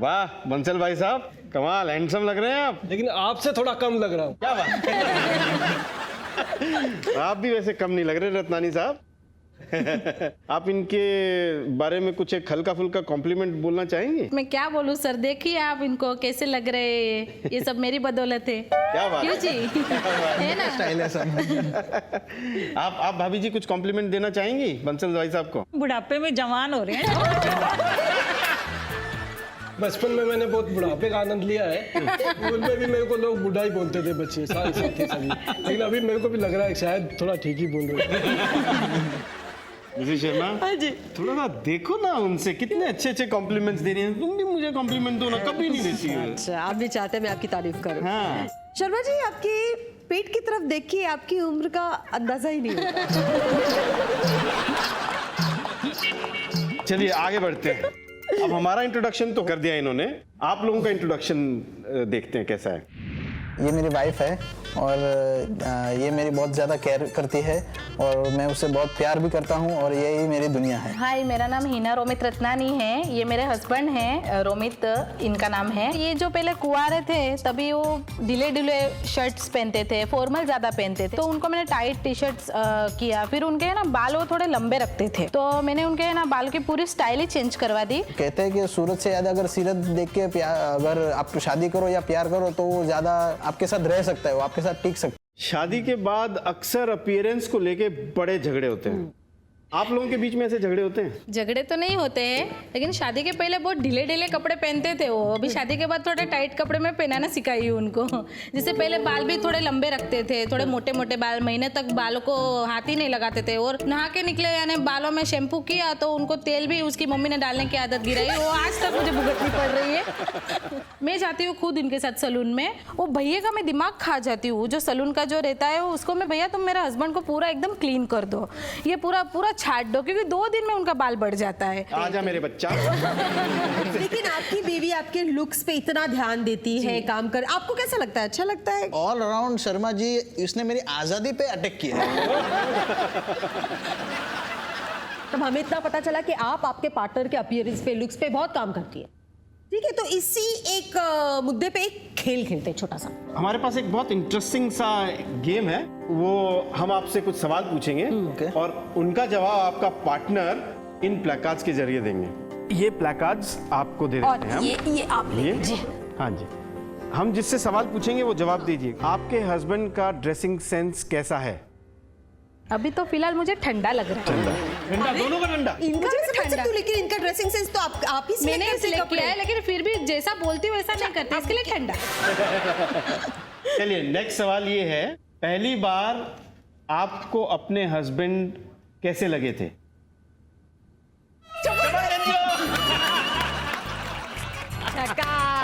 वाह बंसल भाई साहब, कमाल, हैंडसम लग रहे हैं आप। लेकिन आपसे थोड़ा कम लग रहा हूँ। क्या बात आप भी वैसे कम नहीं लग रहे रत्नानी साहब। आप इनके बारे में कुछ एक हल्का फुल्का कॉम्प्लीमेंट बोलना चाहेंगे? मैं क्या बोलूं सर, देखिए आप इनको कैसे लग रहे, ये सब मेरी बदौलत है। क्या बात क्यों जी? है ना? स्टाइल है सब। आप भाभी जी कुछ कॉम्प्लीमेंट देना चाहेंगी बंसल भाई साहब को? बुढ़ापे में जवान हो रहे हैं। बचपन में मैंने बहुत बुढ़ापे का आनंद लिया है। स्कूल में भी मेरे को लोग बुढ़ा ही बोलते थे, बच्चे सारे साथी सभी। लेकिन अभी मेरे को भी लग रहा है शायद थोड़ा ठीक ही बोल रहे हैं। मिसेस शर्मा, हाँ जी। थोड़ा सा देखो ना उनसे, कितने अच्छे अच्छे कॉम्प्लीमेंट्स दे रही हैं। तुम भी मुझे कॉम्प्लीमेंट दो ना, कभी नहीं देती है। अच्छा, आप भी चाहते हैं मैं आपकी तारीफ करूं। हाँ। शर्मा जी, आपकी पेट की तरफ देख के आपकी उम्र का अंदाजा ही नहीं होता। चलिए आगे बढ़ते हैं। अब हमारा इंट्रोडक्शन तो कर दिया इन्होंने, आप लोगों का इंट्रोडक्शन देखते हैं कैसा है। ये मेरी वाइफ है और ये मेरी बहुत ज़्यादा केयर करती है और मैं उससे बहुत प्यार भी करता हूँ और यही मेरी दुनिया है। हाय, मेरा नाम हिना रोमित रत्नानी है। ये मेरे हस्बैंड हैं, रोमित इनका नाम है। ये जो पहले कुंवारे थे तभी वो ढीले ढीले शर्ट्स पहनते थे, फॉर्मल ज्यादा पहनते थे, तो उनको मैंने टाइट टी शर्ट्स किया। फिर उनके है ना बाल वो थोड़े लंबे रखते थे, तो मैंने उनके है ना बाल की पूरी स्टाइल ही चेंज करवा दी। कहते हैं कि सूरत से ज़्यादा अगर सीरत देख के अगर आप शादी करो या प्यार करो तो वो ज़्यादा आपके साथ रह सकता है, वो आपके साथ टिक सकता है। शादी के बाद अक्सर अपीयरेंस को लेके बड़े झगड़े होते हैं। आप लोगों के बीच में ऐसे झगड़े होते हैं? झगड़े तो नहीं होते हैं, लेकिन शादी के पहले बहुत ढीले ढीले कपड़े पहनते थे वो। अभी शादी के बाद थोड़े टाइट कपड़े में पहनाना सिखाई हूँ उनको। जिससे पहले बाल भी थोड़े लंबे रखते थे, थोड़े मोटे मोटे बाल, महीने तक बालों को हाथ ही नहीं लगाते थे। और नहा के निकले यानी बालों में शैम्पू किया तो उनको तेल भी उसकी मम्मी ने डालने की आदत गिराई, वो आज तक मुझे भुगतनी पड़ रही है। मैं जाती हूँ खुद इनके साथ सलून में, वो भैया का मैं दिमाग खा जाती हूँ। जो सलून का जो रहता है उसको मैं, भैया तुम मेरे हस्बैंड को पूरा एकदम क्लीन कर दो, ये पूरा पूरा छाट दो, क्योंकि 2 दिन में उनका बाल बढ़ जाता है। आजा मेरे बच्चा। लेकिन आपकी बीवी आपके लुक्स पे इतना ध्यान देती है, काम कर, आपको कैसा लगता है? अच्छा लगता है? ऑल अराउंड शर्मा जी, इसने मेरी आज़ादी पे अटैक किया है। तब हमें इतना पता चला कि आप आपके पार्टनर के अपीयरेंस पे, लुक्स पे बहुत काम करती है। ठीक है, तो इसी एक मुद्दे पे एक खेल खेलते हैं छोटा सा। हमारे पास एक बहुत इंटरेस्टिंग सा गेम है, वो हम आपसे कुछ सवाल पूछेंगे और उनका जवाब आपका पार्टनर इन प्लेकार्ड्स के जरिए देंगे। ये प्लेकार्ड्स आपको दे देते हैं हम। ये आप ले लीजिए। हाँ जी, हम जिससे सवाल पूछेंगे वो जवाब दीजिए। आपके हस्बैंड का ड्रेसिंग सेंस कैसा है? अभी तो फिलहाल मुझे ठंडा लग रहा है। ठंडा, दोनों का ठंडा। इनका ठंडा, लेकिन इनका ड्रेसिंग सेंस तो आप ही मैंने सिलेक्ट किया है, लेकिन फिर भी जैसा बोलती हूँ वैसा नहीं करती, इसके लिए ठंडा। चलिए नेक्स्ट सवाल ये है, पहली बार आपको अपने हस्बैंड कैसे लगे थे?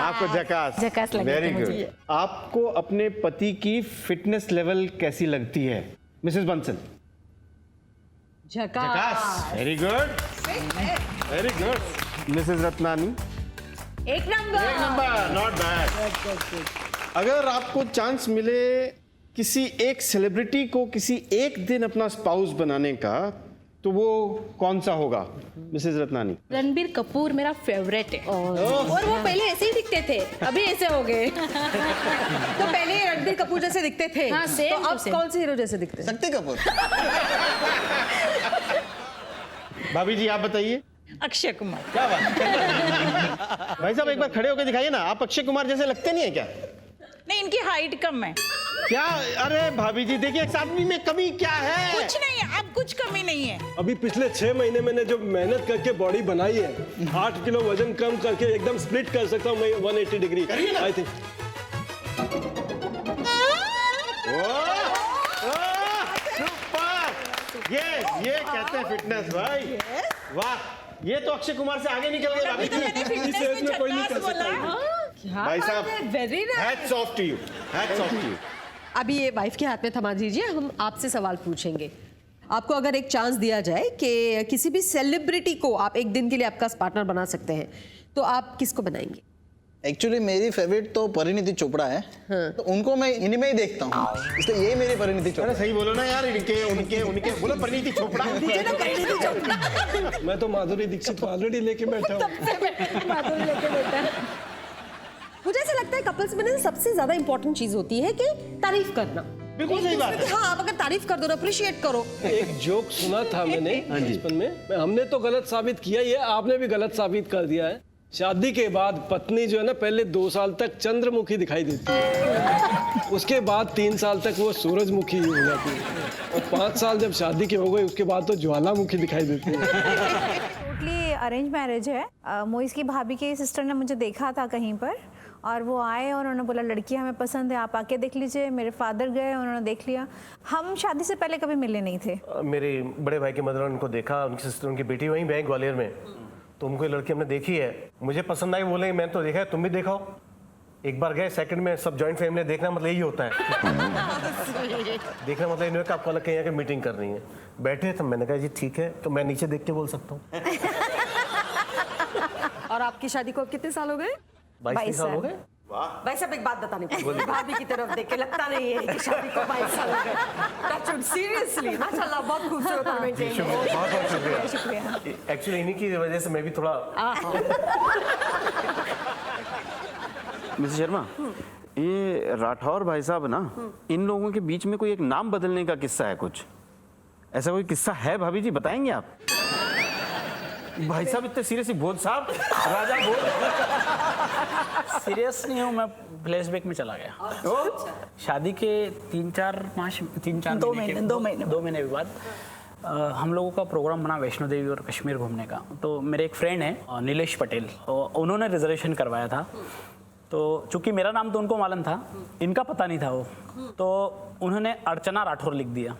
आपको झकास झकास लगे थे वेरी गुड। मुझे। आपको अपने पति की फिटनेस लेवल कैसी लगती है मिसेस बंसल? झकास, very good very good. Mrs Ratnani? एक नंबर, नॉट बैड। अगर आपको चांस मिले किसी एक सेलिब्रिटी को किसी एक दिन अपना स्पाउस बनाने का, तो वो कौन सा होगा मिसेस रत्नानी? रणबीर कपूर मेरा फेवरेट है। और वो पहले ऐसे ही दिखते थे, अभी ऐसे हो गए। तो पहले रणबीर कपूर जैसे दिखते थे। हाँ, सेम तो अब सेम। कौन से हीरो जैसे दिखते हैं? शक्ति कपूर। भाभी जी आप बताइए। अक्षय कुमार। क्या बात। भाई साहब एक बार खड़े होकर दिखाइए ना, आप अक्षय कुमार जैसे लगते नहीं है क्या? नहीं, इनकी हाइट कम है। क्या? अरे भाभी जी देखिए, इस आदमी में कमी क्या है? कुछ नहीं, अब कुछ कमी नहीं है। अभी पिछले 6 महीने मैंने जो मेहनत करके बॉडी बनाई है, 8 किलो वजन कम करके एकदम स्प्लिट कर सकता हूँ मैं 180 डिग्री। आई थिंक ये कहते हैं फिटनेस भाई। वाह, ये तो अक्षय कुमार से आगे निकल गए भाभी जी। इस एज में कोई नहीं कर सकता। भाई साहब, very nice. Hats off to you, hats off to you. अभी ये वाइफ के हाथ में थमा दीजिए, हम आपसे सवाल पूछेंगे। आपको अगर एक चांस दिया जाए कि किसी भी सेलिब्रिटी को आप एक दिन के लिए आपका पार्टनर बना सकते हैं, तो आप किसको बनाएंगे? एक्चुअली मेरी फेवरेट तो परिणीति चोपड़ा है। तो उनको मैं इनमें ही देखता हूँ, इसलिए ये मेरी परिणीति चोपड़ा। अरे सही बोलो ना यार, इनके उनके उनके बोलो परिणीति चोपड़ा। मैं तो माधुरी दीक्षित को ऑलरेडी लेके बैठा हूँ। माधुरी लेके बैठा है। मुझे ऐसा लगता है कपल्स में ना सबसे ज्यादा इंपॉर्टेंट चीज होती है कि तारीफ करना। बिल्कुल सही बात है। हाँ, आप अगर तारीफ कर दो ना, अप्रिशिएट करो। एक जोक सुना था मैंने बचपन में, हमने तो गलत साबित किया, ये आपने भी गलत साबित कर दिया है। शादी के बाद पत्नी जो है ना, पहले 2 साल तक चंद्रमुखी दिखाई देती है, उसके बाद 3 साल तक वो सूरजमुखी हो जाती है, और 5 साल जब शादी के हो गए उसके बाद तो ज्वालामुखी दिखाई देती है। टोटली अरेंज मैरिज है। मोइस की भाभी की सिस्टर ने मुझे देखा था कहीं पर, और वो आए और उन्होंने बोला लड़की हमें पसंद है, आप आके देख लीजिए। मेरे फादर गए, उन्होंने देख लिया। हम शादी से पहले कभी मिले नहीं थे। मेरे बड़े भाई की मदर उनको देखा, उनकी सिस्टर, उनकी बेटी वहीं बैंक ग्वालियर में, तो उनको ये लड़की हमने देखी है, मुझे पसंद आई, बोले मैंने तो देखा है, तुम भी दिखाओ। एक बार गए, सेकंड में सब जॉइंट फैमिली देखना मतलब यही होता है। देखना मतलब इन्होंने आपको अलग कहीं आके मीटिंग करनी है। बैठे तो मैंने कहा जी ठीक है, तो मैं नीचे देख के बोल सकता हूँ। और आपकी शादी को अब कितने साल हो गए? 22 साल हो गए। भाई साहब एक बात बतानी पड़ेगी, भाभी की तरफ देख के लगता नहीं है कि शादी को 22 साल हो गए। सीरियसली माशाल्लाह, बहुत खूबसूरत कमेंट है। बहुत शुक्रिया। एक्चुअली इन्हीं की वजह से मैं भी थोड़ा। मिसेस शर्मा, ये राठौर भाई साहब ना, इन लोगों के बीच में कोई एक नाम बदलने का किस्सा है कुछ? ऐसा कोई किस्सा है भाभी जी, बताएंगे आप? भाई साहब इतने सीरियसली बोल साहब, राजा बोल। सीरियस नहीं हूँ मैं, फ्लैशबैक में चला गया। शादी के 2 महीने के बाद हम लोगों का प्रोग्राम बना वैष्णो देवी और कश्मीर घूमने का। तो मेरे एक फ्रेंड है नीलेश पटेल, उन्होंने रिजर्वेशन करवाया था। तो चूंकि मेरा नाम तो उनको मालूम था, इनका पता नहीं था वो, तो उन्होंने अर्चना राठौर लिख दिया।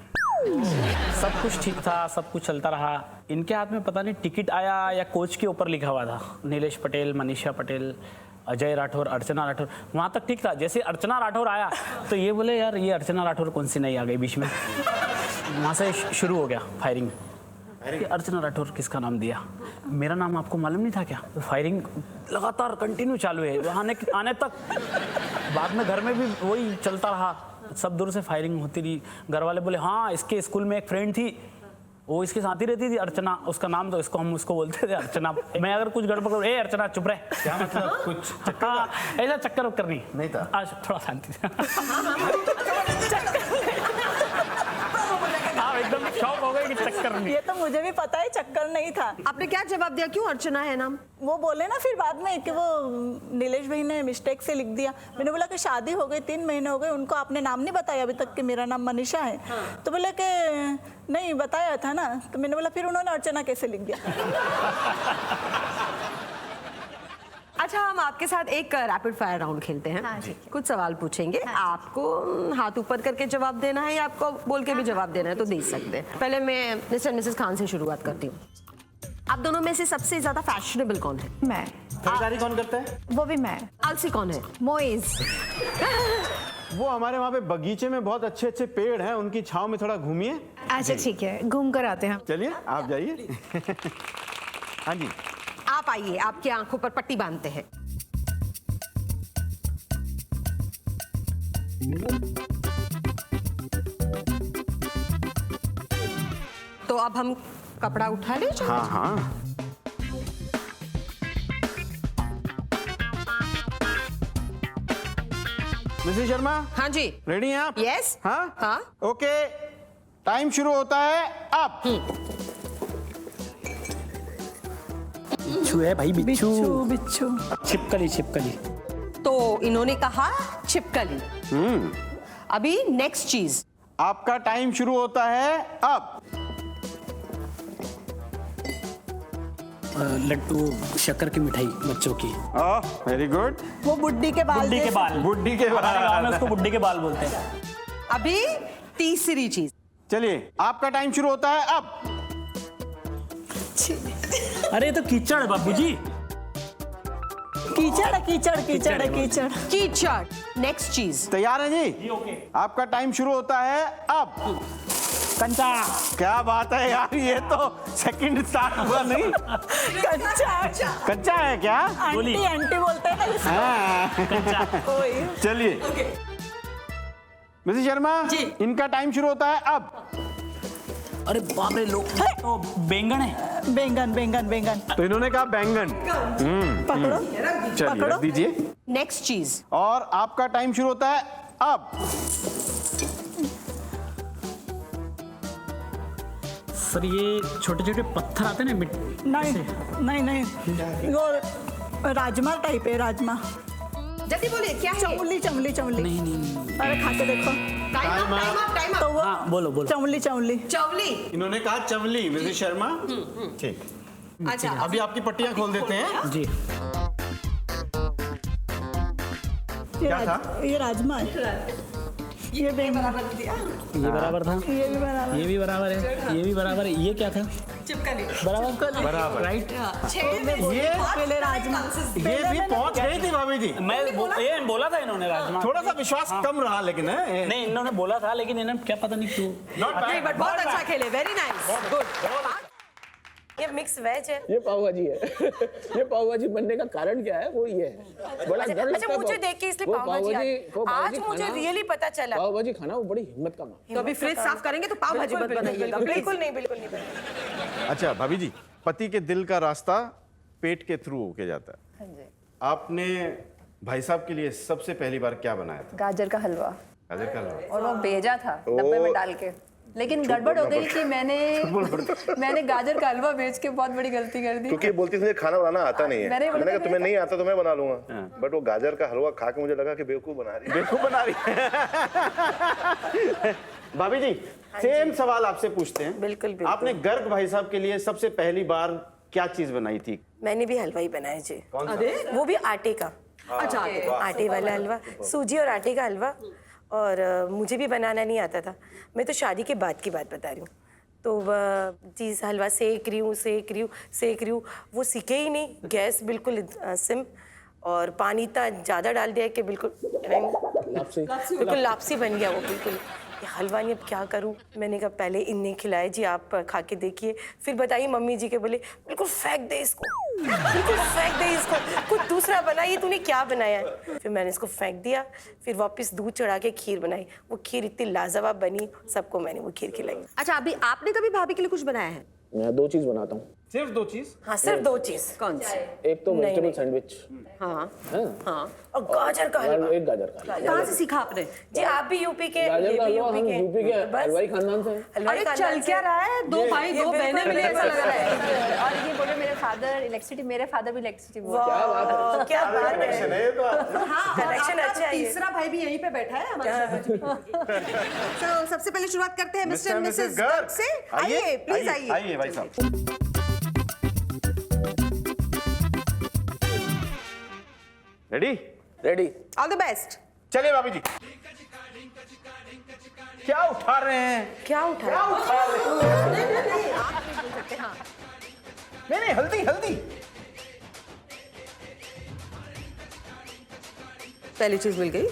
सब कुछ ठीक था, सब कुछ चलता रहा। इनके हाथ में पता नहीं टिकट आया या कोच के ऊपर लिखा हुआ था नीलेश पटेल, मनीषा पटेल, अजय राठौर, अर्चना राठौर, वहाँ तक ठीक था। जैसे अर्चना राठौर आया तो ये बोले यार ये अर्चना राठौर कौन सी नई आ गई बीच में। वहाँ से शुरू हो गया फायरिंग। अर्चना राठौर किसका नाम दिया, मेरा नाम आपको मालूम नहीं था क्या? तो फायरिंग लगातार कंटिन्यू चालू है आने तक। बाद में घर में भी वही चलता रहा, सब दूर से फायरिंग होती रही। घर वाले बोले हाँ इसके स्कूल में एक फ्रेंड थी, वो इसके साथ ही रहती थी अर्चना, उसका नाम तो इसको हम उसको बोलते थे अर्चना। मैं अगर कुछ गड़बड़ करूँ, ए अर्चना चुप रहे, क्या मतलब कुछ ऐसा चक्कर वक्कर नहीं था। आज थोड़ा शांति से। एकदम शौक हो गए कि चक्कर नहीं। ये तो मुझे भी पता है चक्कर नहीं था। आपने क्या जवाब दिया, क्यों अर्चना है नाम? वो बोले ना फिर बाद में कि वो नीलेश भाई ने मिस्टेक से लिख दिया। मैंने बोला कि शादी हो गई, 3 महीने हो गए, उनको आपने नाम नहीं बताया अभी तक कि मेरा नाम मनीषा है। तो बोले कि नहीं बताया था ना। तो मैंने बोला फिर उन्होंने अर्चना कैसे लिख दिया। अच्छा, हम आपके साथ एक रैपिड फायर राउंड खेलते हैं। कुछ सवाल पूछेंगे, आपको हाथ ऊपर करके जवाब देना है या आपको बोल के भी जवाब देना है तो दे सकते हैं। पहले मैं मिस्टर मिसेस खान से शुरुआत करती हूँ। आप दोनों में से सबसे ज्यादा फैशनेबल कौन है? मैं। खरीदारी कौन करता है? वो भी मैं। आलसी कौन है? मोइज। वो हमारे वहाँ पे बगीचे में बहुत अच्छे अच्छे पेड़ हैं, उनकी छांव में थोड़ा घूमिए। अच्छा ठीक है, घूम कर आते हैं। चलिए आप जाइए। हाँ जी, आप आइए, आपकी आंखों पर पट्टी बांधते हैं। तो अब हम कपड़ा उठा ले। हाँ हाँ, मिसेस शर्मा। हाँ जी। रेडी हैं आप? यस। हाँ हाँ। ओके, टाइम शुरू होता है अब। बिच्छू है भाई, बिच्छू। बिच्छू। छिपकली छिपकली। तो इन्होंने कहा छिपकली। अभी नेक्स्ट चीज। आपका टाइम शुरू होता है अब। लड्डू, शक्कर की मिठाई बच्चों की। Very good. वो बुड्ढी के बाल। बुड्ढी के बाल। बुड्ढी के हमारे गांव में बाल। उसको बुड्ढी के बाल बोलते हैं। अभी तीसरी चीज। चलिए, आपका टाइम शुरू होता है अब। अरे तो कीचड़ बाबू जी। कीचड़ कीचड़ कीचड़ कीचड़। कीचड़। नेक्स्ट चीज। तैयार है जी? आपका टाइम शुरू होता है अब। कंचा। क्या बात है यार, ये तो सेकंड स्टार्ट हुआ नहीं। कच्चा कच्चा है क्या? गोली। आंटी आंटी बोलते हैं ना इसको। हाँ। वही। चलिए मिसेस शर्मा जी। इनका टाइम शुरू होता है अब। अरे बाप रे, लोग तो बैंगन है। बैंगन बैंगन बैंगन। तो इन्होंने कहा बैंगन। पकड़ो चलिए पकड़ो। रख दीजिए। नेक्स्ट चीज। और आपका टाइम शुरू होता है अब। सर ये छोटे छोटे पत्थर आते हैं ना मिट्टी नहीं से। नहीं नहीं, वो राजमा टाइप है, राजमा। जल्दी बोलिए क्या है? चमली चमली चमली। नहीं नहीं। अरे खा के देखो। टाइम तो वो हाँ बोलो बोलो। चमली चमली। चवली। इन्होंने कहा चवली। मिसेस शर्मा ठीक। अच्छा अभी आपकी पट्टियां खोल देते हैं। जी। क्या था? ये राजमा है। ये बैंगन। ये बराबर था, ये भी बराबर। ये भी बराबर है, ये भी बराबर है। ये क्या था? चिपकली। बराबर बराबर। राइट। ये पहले राजमा। ये भी पहुंच गई थी भाभी जी। ये बोला था इन्होंने राजमा। थोड़ा सा विश्वास कम रहा लेकिन है। नहीं इन्होंने बोला था, लेकिन इन्होंने क्या पता नहीं क्यों। नहीं बट बहुत अच्छा खेले, वेरी नाइस, गुड। ये मिक्स वेज है। ये पाव भाजी है। ये पाव भाजी बनने का कारण क्या है, वो ये है, बड़ा डर लगता अच्छा है मुझे पाव- देख के इसलिए वो पाव भाजी वो पाव आज भाजी मुझे खाना- रियली पता चला। पाव भाजी खाना वो बड़ी हिम्मत का काम। तो अभी फ्रिज साफ करेंगे तो पाव भाजी मत बनाइएगा। बिल्कुल नहीं, बिल्कुल नहीं। अच्छा भाभी जी, पति के दिल का रास्ता पेट के थ्रू होके जाता है। आपने भाई साहब के लिए सबसे पहली बार क्या बनाया था? गाजर का हलवा, गाजर का हलवा। और वो भेजा था डब्बे में डाल के, लेकिन गड़बड़ हो गई कि मैंने गाजर का हलवा बेच के बहुत बड़ी गलती कर दी। क्योंकि बोलती थी मुझे खाना बनाना आता नहीं है। मैंने बोला मैंने कहा था, तुम्हें नहीं आता तो मैं बना लूंगा, बट वो गाजर का हलवा खा के मुझे लगा कि बेवकूफ बना रही है। बेवकूफ बना रही है। भाभी जी सेम सवाल आपसे पूछते हैं। बिल्कुल, बिल्कुल। आपने गर्ग भाई साहब के लिए सबसे पहली बार क्या चीज बनाई थी? मैंने भी हलवा ही बनाया जी। कौन सा? वो भी आटे का। अच्छा आटे वाला हलवा, सूजी और आटे का हलवा। और मुझे भी बनाना नहीं आता था। मैं तो शादी के बाद की बात बता रही हूँ। तो चीज़ हलवा सेक रही हूँ, वो सीखे ही नहीं। गैस बिल्कुल सिम, और पानी इतना ज़्यादा डाल दिया कि बिल्कुल लापसी बन गया वो बिल्कुल। ये हलवा नहीं, अब क्या करूँ? मैंने कहा पहले इन्हें खिलाए जी, आप खा के देखिए, फिर बताइए। मम्मी जी के बोले बिल्कुल फेंक दे इसको, बिल्कुल फेंक दे इसको, कुछ दूसरा बनाइए, तूने क्या बनाया है? फिर मैंने इसको फेंक दिया, फिर वापस दूध चढ़ा के खीर बनाई। वो खीर इतनी लाजवाब बनी, सबको मैंने वो खीर खिलाई। अच्छा, अभी आपने कभी भाभी के लिए कुछ बनाया है? मैं 2 चीज बनाता हूँ। सिर्फ 2 चीज? हाँ सिर्फ 2 चीज। कौन सी? एक तो वेजिटेबल सैंडविच। हाँ हाँ, और गाजर का हलवा। एक गाजर का। कहाँ से सीखा आपने? जी आप भी यूपी के, गाजर ये का भी हलवा हम यूपी के बस। हलवाई खानदान से हैं। अरे चल क्या रहा है? 2 भाई 2 बहनें मिले ऐसा लग रहा है। और ये बोले मेरे फादर भी इलेक्ट्रिसिटी क्या बात है, क्या बात है। कनेक्शन है ये तो। कनेक्शन अच्छा है। तीसरा भाई भी यहीं पे बैठा है हमारे साथ। तो सबसे पहले शुरुआत करते हैं मिस्टर एंड मिसेस गर्ग से। आइए प्लीज आइए। आइए भाई साहब। Ready? Ready. All the best. चलिए भाभी जी। क्या उठा रहे हैं? क्या उठा क्या उठा रहे हैं? नहीं हल्दी हल्दी। पहली चीज मिल गई।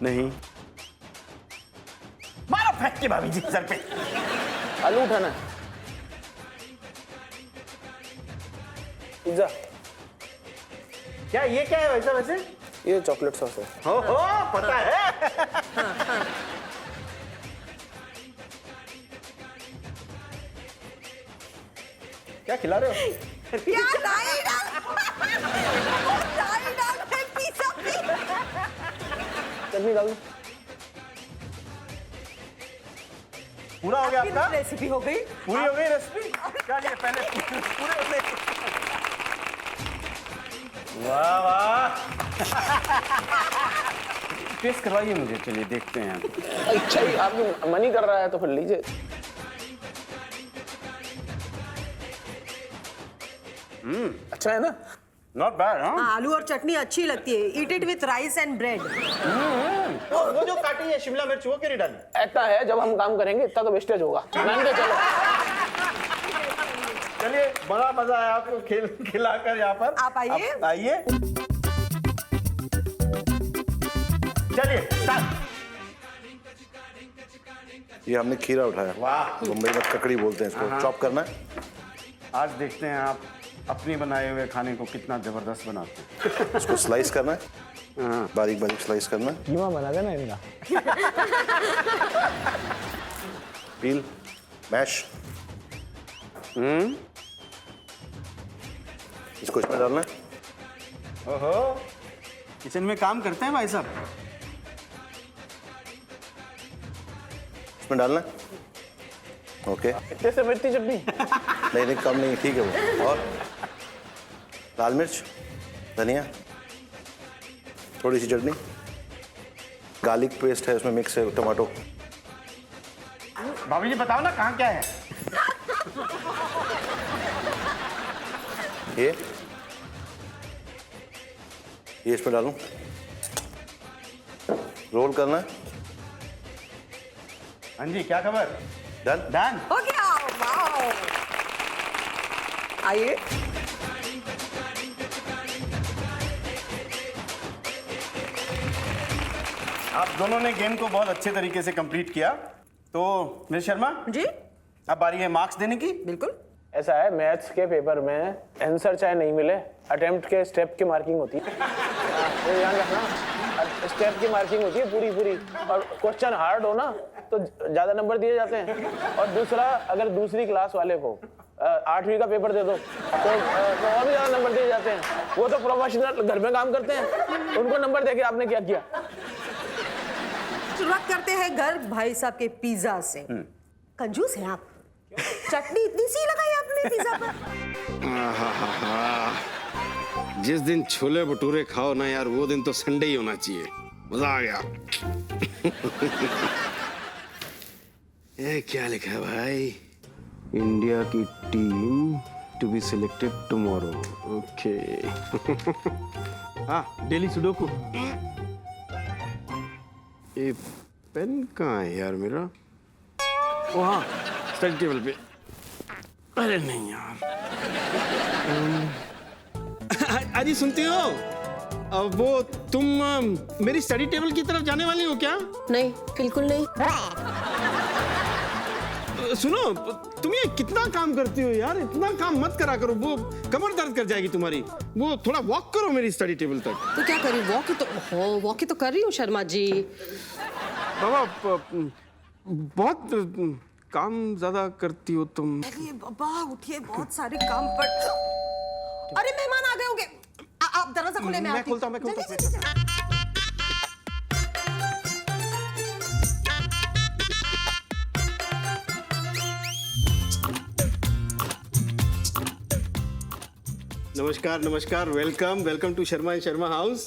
नहीं मारो फेंक के भाभी जी सर पे। आलू उठाना है। पिज्जा। क्या ये क्या है वैसा? वैसे ये चॉकलेट सॉस है। हो पता है। क्या खिला रहे हो? क्या डाल पिज्जा पे। चटनी डाल। पूरा हो गया आपका? रेसिपी हो गई। पूरी हो गई रेसिपी? चलिए पहले पूरे हो गए। वाह वाह। टेस्ट करवाइए मुझे, चलिए देखते हैं। अच्छा ही आपकी मन ही कर रहा है तो फिर लीजिए। अच्छा है ना? Not bad. हाँ आलू और चटनी अच्छी लगती है। Eat it with rice and bread. वो जो काटी है शिमला मिर्च वो क्यों नहीं डाली? ऐसा है जब हम काम करेंगे इतना तो वेस्टेज होगा। मान के चलो। चलिए बड़ा मजा आया आपको खिलाकर यहाँ पर। आप आइए। आइए चलिए स्टार्ट। ये हमने खीरा उठाया। वाह, मुंबई में ककड़ी बोलते हैं इसको। चॉप करना है। आज देखते हैं आप अपनी बनाए हुए खाने को कितना जबरदस्त बनाते हैं। इसको स्लाइस करना है, बारीक बारीक स्लाइस करना है। कीमा बना देना इनका। पील, मैश। इसको इसमें डालना है। ओहो, किचन में काम करते हैं भाई साहब। इसमें डालना है। ओके। इतने से मिर्ची चटनी? नहीं, कम नहीं, ठीक है वो। और लाल मिर्च, धनिया, थोड़ी सी चटनी, गार्लिक पेस्ट है उसमें मिक्स है, टमाटो। भाभी जी बताओ ना कहाँ क्या है। ये इसमें डालूं, रोल करना है। हाँ जी, क्या खबर? डन। हो गया। वाओ, आइए। आप दोनों ने गेम को बहुत अच्छे तरीके से कंप्लीट किया। तो मिस शर्मा जी, अब बारी है मार्क्स देने की। बिल्कुल। ऐसा है, मैथ्स के पेपर में आंसर चाहे नहीं मिले, अटेम्प्ट के स्टेप की मार्किंग होती है। ये ध्यान रखना, स्टेप की मार्किंग होती है पूरी। और क्वेश्चन हार्ड हो ना तो ज्यादा नंबर दिए जाते हैं। और दूसरा, अगर दूसरी क्लास वाले को 8वीं का पेपर दे दो तो और भी ज्यादा नंबर दिए जाते हैं। वो तो प्रोफेशनल घर में काम करते हैं, उनको नंबर देके आपने क्या किया। शुरुआत करते हैं घर भाई साहब के पिज्जा से। कंजूस हैं आप, चटनी इतनी सी लगाई आपने पिज्जा पर। जिस दिन छोले भटूरे खाओ ना यार, वो दिन तो संडे ही होना चाहिए। मजा आ गया। ये क्या लिखा है भाई? इंडिया की team to be selected tomorrow. Okay. हाँ, डेली सुडोकू। ये पेन कहाँ है यार मेरा? ओ हाँ, स्टडी टेबल पे। अरे नहीं यार। अजी सुनते हो? वो तुम मेरी स्टडी टेबल की तरफ जाने वाली हो क्या? नहीं, बिल्कुल नहीं। सुनो, तुम ये कितना काम करती हो यार, इतना काम मत करा करो, वो कमर दर्द कर जाएगी तुम्हारी। वो थोड़ा वॉक करो मेरी स्टडी टेबल तक। तो क्या करी, वॉक ही तो कर रही हूँ शर्मा जी। बाबा बहुत काम ज्यादा करती हो तुम। अरे बाबा उठिए, बहुत सारे काम पर। अरे मेहमान आ गए होंगे, आप दरवाजा खोले, मैं खोलता हूँ। नमस्कार, welcome to Sharma and Sharma house.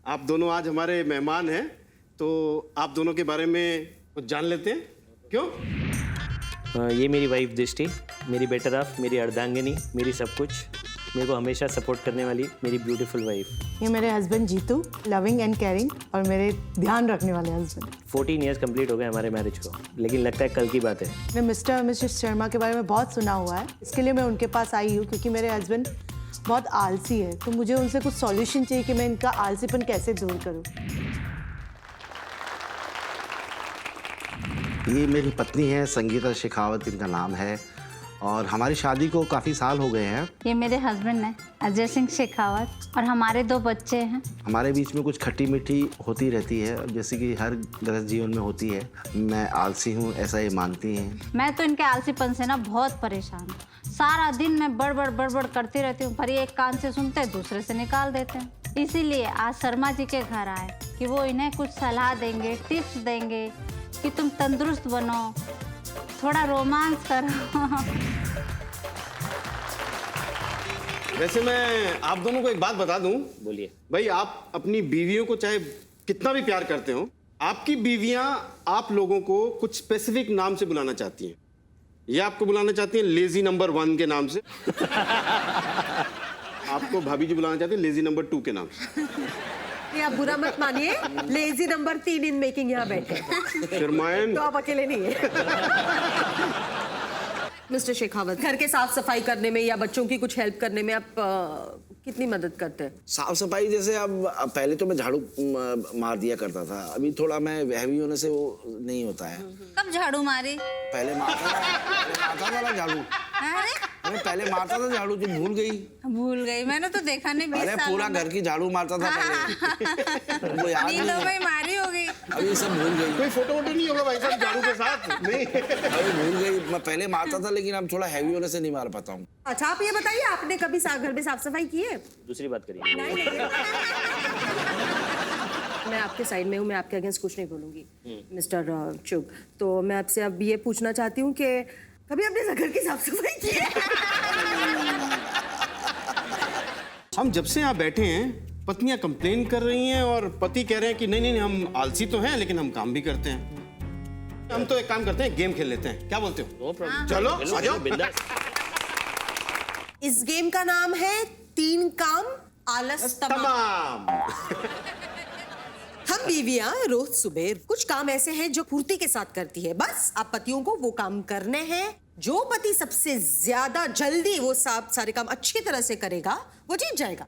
आप दोनों आज हमारे मेहमान हैं, तो आप दोनों के बारे में कुछ जान लेते हैं। क्यों? ये मेरी वाइफ दृष्टि, मेरी बेटर हाफ, मेरी अर्धांगिनी, मेरी सब कुछ, मेरे को हमेशा सपोर्ट करने वाली मेरी ब्यूटीफुल वाइफ। ये मेरे husband Jeetu, loving and caring और मेरे ध्यान रखने वाले हस्बैंड। 14 ईयर्स कंप्लीट हो गए हमारे मैरिज को, लेकिन लगता है कल की बात है। मैं मिस्टर और मिसेस शर्मा के बारे में बहुत सुना हुआ है, इसके लिए मैं उनके पास आई हूँ क्योंकि मेरे हस्बैंड बहुत आलसी है, तो मुझे उनसे कुछ सॉल्यूशन चाहिए कि मैं इनका आलसीपन कैसे दूर करूँ। ये मेरी पत्नी है, संगीता शेखावत इनका नाम है, और हमारी शादी को काफ़ी साल हो गए हैं। ये मेरे हस्बैंड हैं, अजय सिंह शेखावत, और हमारे 2 बच्चे हैं। हमारे बीच में कुछ खट्टी मीठी होती रहती है, जैसे कि हर गृहस्थ जीवन में होती है। मैं आलसी हूँ, ऐसा ये मानती हैं। मैं तो इनके आलसीपन से ना बहुत परेशान हूँ। सारा दिन मैं बड़बड़ करती रहती हूँ, पर ये एक कान से सुनते हैं, दूसरे से निकाल देते हैं। इसीलिए आज शर्मा जी के घर आए कि वो इन्हें कुछ सलाह देंगे, टिप्स देंगे कि तुम तंदुरुस्त बनो, थोड़ा रोमांस करो। वैसे मैं आप दोनों को एक बात बता दूं। बोलिए। भाई, आप अपनी बीवियों को चाहे कितना भी प्यार करते हो, आपकी बीवियां आप लोगों को कुछ स्पेसिफिक नाम से बुलाना चाहती हैं। ये आपको बुलाना चाहती हैं लेजी नंबर 1 के नाम से। आपको भाभी जी बुलाना चाहती हैं लेजी नंबर 2 के नाम से। ये आप बुरा मत मानिए, लेजी नंबर 3 इन मेकिंग यहाँ बैठे। शर्मायन, तो आप अकेले नहीं है। मिस्टर शेखावत, घर के साफ सफाई करने में या बच्चों की कुछ हेल्प करने में आप कितनी मदद करते हैं? साफ सफाई जैसे अब पहले तो मैं झाड़ू मार दिया करता था, अभी थोड़ा मैं हैवी होने से वो नहीं होता है। कब झाड़ू मारी? पहले मारता था झाड़ू। अरे पहले मारता था झाड़ू, तुम भूल गई? भूल गई, मैंने तो देखा नहीं। अरे पूरा घर की झाड़ू मारता था पहले। वो याद नहीं है। मारी होगी। अभी सब भूल गई। कोई फोटो वोटो नहीं होगा भाई साहब झाड़ू के साथ? नहीं अभी भूल गई। मैं पहले मारता था लेकिन अब थोड़ा हैवी होने से नहीं मार पाता हूँ। अच्छा आप ये बताइए, आपने कभी घर में साफ सफाई की है? दूसरी बात करिए। मैं आपके साइड में हूँ, मैं आपके अगेंस्ट कुछ नहीं बोलूंगी मिस्टर चुग। तो मैं आपसे अब ये पूछना चाहती हूँ कि कभी आपने घर की साफ सफाई की है? हम जब से यहाँ बैठे हैं पत्नियां कंप्लेन कर रही हैं और पति कह रहे हैं कि नहीं नहीं हम आलसी तो हैं लेकिन हम काम भी करते हैं। हम तो एक काम करते हैं, गेम खेल लेते हैं, क्या बोलते हो? No problem. चलो आ जाओ। इस गेम का नाम है 3 काम आलस तमाम। हम बीवियां रोज सुबह कुछ काम ऐसे हैं जो फुर्ती के साथ करती है। बस आप पतियों को वो काम करने हैं जो पति सबसे ज्यादा जल्दी वो सारे काम अच्छी तरह से करेगा, वो जीत जाएगा।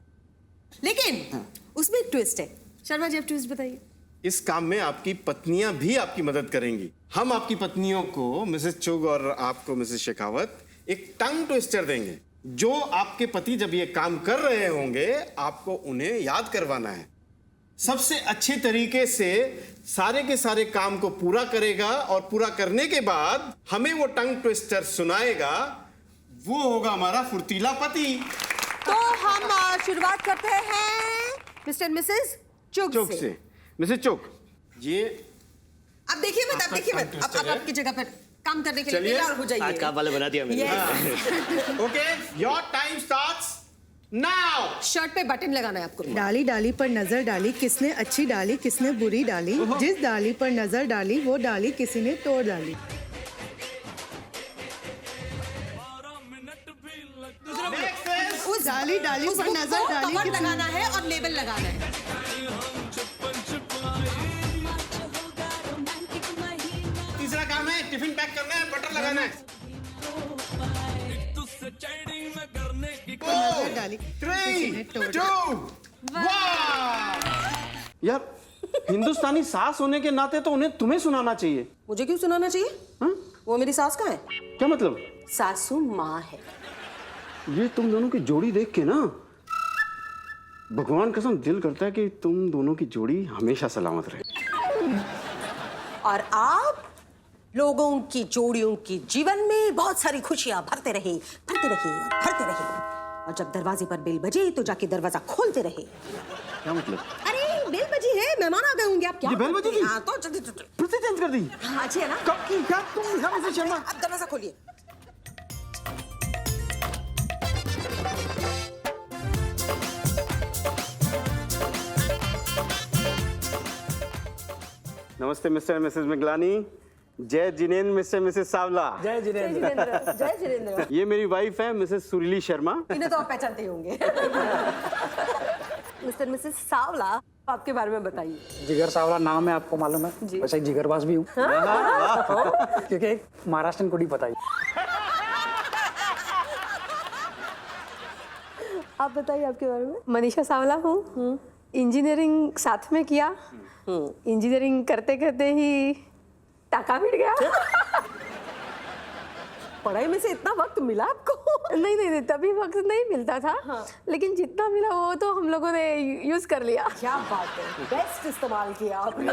लेकिन उसमें एक ट्विस्ट है। शर्मा जी आप ट्विस्ट बताइए। इस काम में आपकी पत्नियां भी आपकी मदद करेंगी। हम आपकी पत्नियों को मिसेस चुग और आपको मिसेस शेखावत एक टंग ट्विस्टर देंगे जो आपके पति जब ये काम कर रहे होंगे आपको उन्हें याद करवाना है। सबसे अच्छे तरीके से सारे के सारे काम को पूरा करेगा और पूरा करने के बाद हमें वो टंग ट्विस्टर सुनाएगा, वो होगा हमारा फुर्तीला पति। तो हम शुरुआत करते हैं मिस्टर मिसेस चुग से। मिसेस चुग, ये अब देखिए मत, अब देखिए मत, अब आपकी जगह पर काम करने के लिए तैयार हो जाइए। आज काम वाले बना दिया मैंने। Okay, your time starts now. Shirt पे बटन लगाना है आपको। डाली डाली पर नजर डाली, किसने अच्छी डाली किसने बुरी डाली, जिस डाली पर नजर डाली वो डाली किसी ने तोड़ डाली। उस डाली पर नजर डाली, कवर लगाना है और लेबल लगाना है। तीसरा काम है टिफिन पैक करना है, बटर लगाना है। 3, 2, 1। यार हिंदुस्तानी सास होने के नाते तो उन्हें तुम्हें सुनाना चाहिए। मुझे क्यों सुनाना चाहिए? हा? वो मेरी सास कहाँ है? क्या मतलब? सासू माँ है। ये तुम दोनों की जोड़ी देख के ना भगवान कसम दिल करता है कि तुम दोनों की जोड़ी हमेशा सलामत रहे। और आप लोगों की जोड़ियों की जीवन में बहुत सारी खुशियां भरते रहे, भरते रहे, भरते रहे। और जब दरवाजे पर बेल बजे तो जाके दरवाजा खोलते रहे। क्या मतलब? अरे बेल बजी है, मेहमान आ गए होंगे। आप क्या ये बेल बजी थी? हाँ तो जल्दी फिर से चेंज कर दी? हाँ अच्छी है ना? कब की? क्या तुम मिसेस शर्मा? अब दरवाजा खोलिए। नमस्ते मिस्टर मिसेस मिगलानी। जय जिनेन्द्र मिस्टर मिसेस सावला। जय जिनेन्द्र। जय जिनेन्द्र। ये मेरी वाइफ है मिसेस सुरीली शर्मा। इन्हें तो आप पहचानते ही होंगे। मिस्टर मिसेस सावला, आपके बारे में बताइए। जिगर सावला नाम है, आपको मालूम है? वैसे ही जिगरबाज भी हूँ। क्योंकि एक महाराष्ट्रन कुड़ी बताइए। आप बताइए आपके बारे में। मनीषा सावला हूँ। इंजीनियरिंग साथ में किया। इंजीनियरिंग करते करते ही टाका मिट गया। पढ़ाई में से इतना वक्त मिला आपको? नहीं, तभी वक्त नहीं मिलता था। हाँ। लेकिन जितना मिला वो तो हम लोगों ने यूज कर लिया। क्या बात है, बेस्ट इस्तेमाल किया आपने।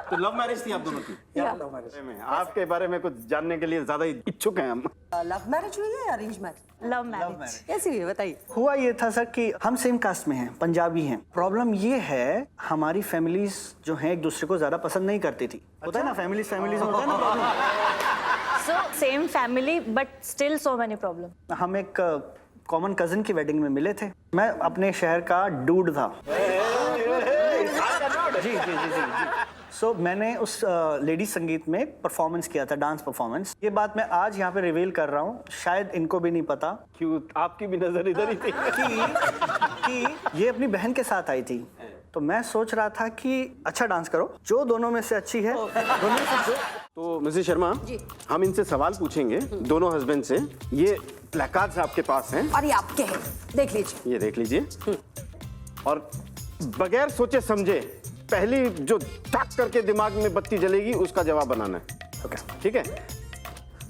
तो लव मैरिज थी आप दोनों की? लव मैरिज में आपके बारे में कुछ जानने के लिए ज्यादा इच्छुक हैं हम। लव मैरिज हुई है या अरेंज मैरिज? Love marriage. कैसी हुई बताइए। हुआ ये था सर कि हम सेम कास्ट में हैं, पंजाबी हैं। प्रॉब्लम ये है हमारी फैमिलीज जो हैं एक दूसरे को ज्यादा पसंद नहीं करती थी। होता है ना, फैमिलीज में होता है ना problem. So same family but still so many problems. हम एक कॉमन कजिन की वेडिंग में मिले थे। मैं अपने शहर का डूड था। जी। सो मैंने उस लेडी संगीत में परफॉर्मेंस किया था, डांस परफॉर्मेंस। ये बात मैं आज यहाँ पे रिवील कर रहा हूँ, शायद इनको भी नहीं पता। क्यों? आपकी भी नजर इधर ही थी कि ये अपनी बहन के साथ आई थी। तो मैं सोच रहा था कि अच्छा डांस करो, जो दोनों में से अच्छी है दोनों में से। तो मिसेस शर्मा, हम इनसे सवाल पूछेंगे दोनों हस्बैंड से। ये प्लेकार्ड्स आपके पास हैं और ये आपके हैं, देख लीजिए। ये देख लीजिए और बगैर सोचे समझे पहली जो टक करके दिमाग में बत्ती जलेगी उसका जवाब बनाना है। ठीक है,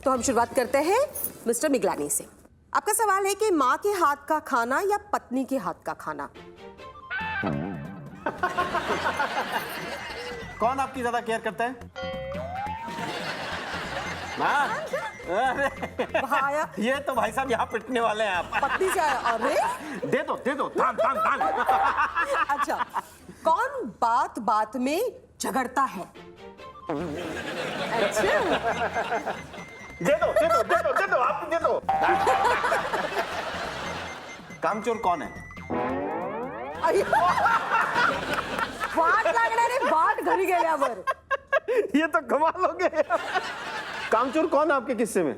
तो हम शुरुआत करते हैं मिस्टर मिगलानी से। आपका सवाल है कि माँ के हाथ का खाना या पत्नी के हाथ का खाना? कौन आपकी ज्यादा केयर करता है? हाँ? अरे, ये तो भाई साहब यहाँ पिटने वाले हैं आप। पत्नी से आया? अरे दे दो थाम थाम थाम। अच्छा, कौन बात बात में झगड़ता है? अच्छा, दे दो आप दे दो। कामचोर कौन है? वाट लागणारे वाट घरी गेल्यावर। ये तो कमाल हो गया। कामचोर कौन है आपके किस्से में?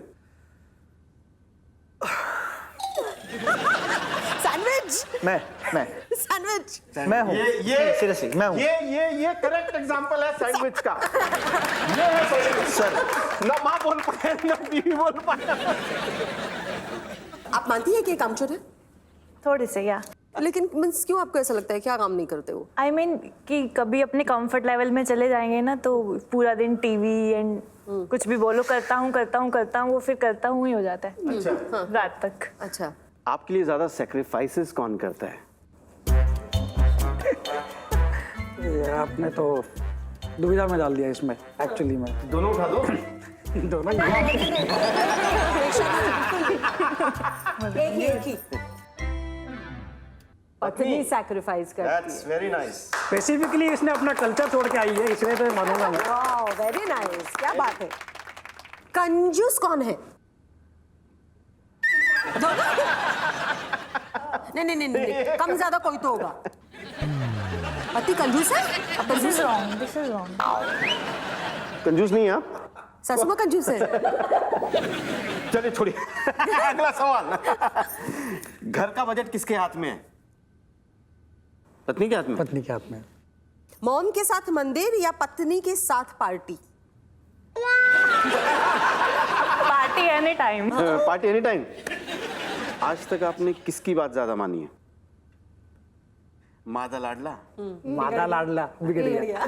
सैंडविच। मैं सैंडविच। मैं हूँ। ये सीरियसली मैं हूँ। ये करेक्ट एग्जांपल है सैंडविच का। ये है सैंडविच। सर ना माँ बोल पाए ना बीवी बोल पाए। आप मानती है कि ये कामचोर है? थोड़े से या लेकिन मीन्स क्यों आपको ऐसा लगता है, क्या काम नहीं करते वो? I mean कि कभी अपने कंफर्ट लेवल में चले जाएंगे ना तो पूरा दिन टीवी एंड कुछ भी बोलो करता हूँ वो फिर करता हूँ ही हो जाता है। अच्छा। रात तक। अच्छा, आपके लिए ज्यादा सेक्रीफाइसेस कौन करता है? आपने तो दुविधा में डाल दिया इसमें एक्चुअली में। दोनों उठा दो। दोनों एक ही पत्नी सैक्रिफाइस करती है। That's very nice. स्पेसिफिकली इसने अपना कल्चर छोड़ के आई है, इसलिए तो मानूंगा मैं। वाह, वेरी नाइस, क्या बात है। कंजूस कौन है? नहीं, कम ज्यादा कोई तो होगा। पति कंजूस है? अब कंजूस है? This is wrong. कंजूस नहीं है आप? सच में कंजूस है? चलिए छोड़िए। अगला सवाल। घर का बजट किसके हाथ में है? पत्नी के हाथ में। पत्नी के हाथ में। मॉम के साथ मंदिर या पत्नी के साथ party? Party any time. Party any time. आज तक आपने किसकी बात ज्यादा मानी है? मादा लाडला? मादा लाडला बिगड़ गया।